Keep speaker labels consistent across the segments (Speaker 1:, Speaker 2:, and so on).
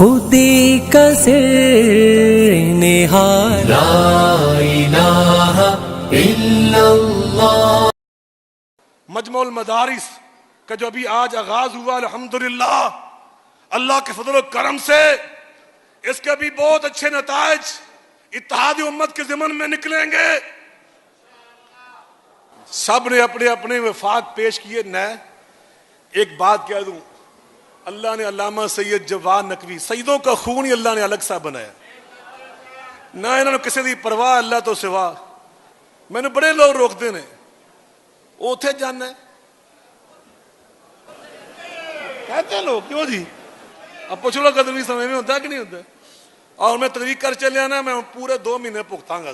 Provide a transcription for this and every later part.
Speaker 1: خودی کا سر نہاد لا الہ الا اللہ۔
Speaker 2: مجمع المدارس کا جو ابھی آج آغاز ہوا، الحمدللہ اللہ کے فضل و کرم سے اس کے بھی بہت اچھے نتائج اتحاد امت کے ضمن میں نکلیں گے۔ سب نے اپنے اپنے وفاق پیش کیے۔ نئے ایک بات کہہ دوں، اللہ نے علامہ سید جواد نقوی، سیدوں کا خون ہی اللہ نے الگ سا بنایا، نہ انہوں نے کسی دی پرواہ اللہ تو سوا۔ میں نے بڑے لوگ روکتے ہیں وہ اتھے جانا ہے، کہتے ہیں لوگ کیوں جی، اب پوچھو لوگ قدر بھی سمجھ میں ہوتا ہے کہ نہیں ہوتا ہے؟ اور میں تقریر کر چلے آنا، میں پورے 2 مہینے پختاں گا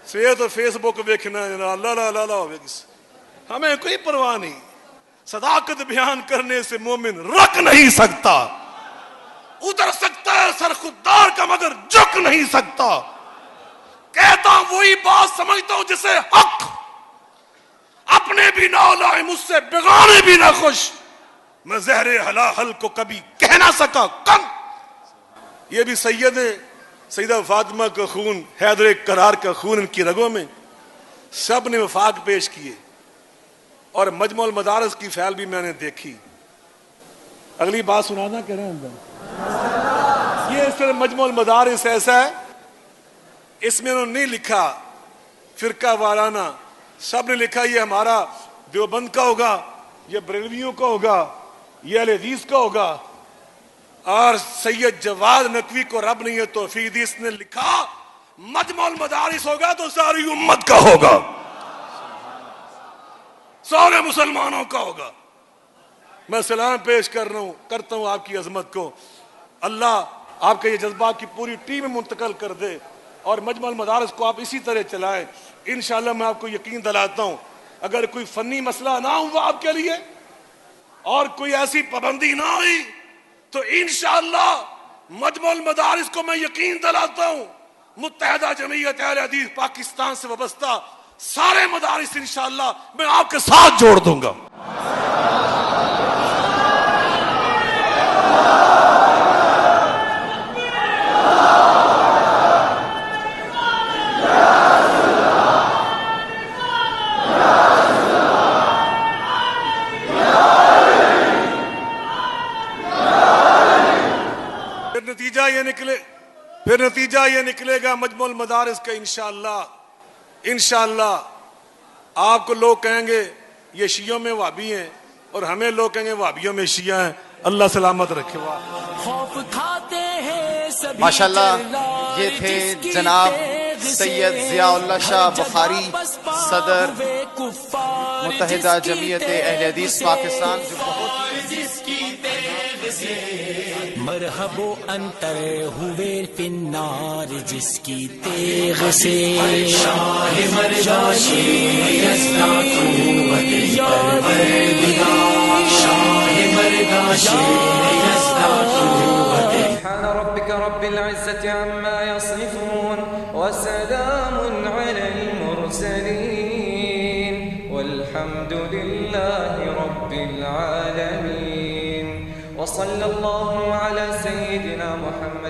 Speaker 2: سویر تو فیس بک ویکھنا اللہ لا لا لا ہوئے کس، ہمیں کوئی پرواہ نہیں۔ صداقت بیان کرنے سے مومن رک نہیں سکتا، اتر سکتا ہے سر خوددار کا مگر جھک نہیں سکتا۔ کہتا ہوں وہی بات سمجھتا ہوں جسے حق، اپنے بھی نہ لائے مجھ سے بگانے بھی نہ خوش، میں زہر حلاحل کو کبھی کہہ نہ سکا کم۔ یہ بھی سید ہیں، سیدہ فاطمہ کا خون، حیدر کرار کا خون ان کی رگوں میں، سب نے وفاق پیش کیے۔ اور مجمع المدارس کی فعال بھی میں نے دیکھی۔ اگلی بات سنانا کہہ رہے ہیں اندر، یہ صرف مجمع المدارس ایسا ہے، اس میں انہوں نے نہیں لکھا فرقہ وارانہ، سب نے لکھا یہ ہمارا دیوبند کا ہوگا، یہ بریلویوں کا ہوگا، یہ اہل حدیث کا ہوگا۔ اور سید جواد نقوی کو رب نے یہ توفیق دی، اس نے لکھا مجمع المدارس ہوگا تو ساری امت کا ہوگا، سارے مسلمانوں کا ہوگا۔ میں سلام پیش کرتا ہوں آپ کی عظمت کو، اللہ آپ کا یہ جذبہ کی پوری ٹیم میں منتقل کر دے، اور مجمع المدارس کو آپ اسی طرح چلائیں۔ انشاءاللہ میں آپ کو یقین دلاتا ہوں اگر کوئی فنی مسئلہ نہ ہوا آپ کے لیے اور کوئی ایسی پابندی نہ ہوئی تو انشاءاللہ مجمع المدارس کو میں یقین دلاتا ہوں متحدہ جمعیت اہل حدیث پاکستان سے وابستہ سارے مدارس انشاءاللہ میں آپ کے ساتھ جوڑ دوں گا۔ پھر نتیجہ یہ نکلے گا مجمع المدارس کا انشاءاللہ آپ کو لوگ کہیں گے یہ شیعوں میں وہابی ہیں، اور ہمیں لوگ کہیں گے وہابیوں میں شیعہ ہیں۔ اللہ سلامت رکھے۔
Speaker 3: ماشاءاللہ یہ تھے جناب سید ضیاء اللہ شاہ بخاری، صدر متحدہ جمعیت اہل حدیث پاکستان، جو بہت
Speaker 1: مرحب و انتر ہوئے فی النار جس کی تیغ سے، شاہ مرجاشی
Speaker 4: سبحان ربك رب العزة عما يصفون وسلام على المرسلين والحمد لله رب العالمين، وصلى الله على سيدنا محمد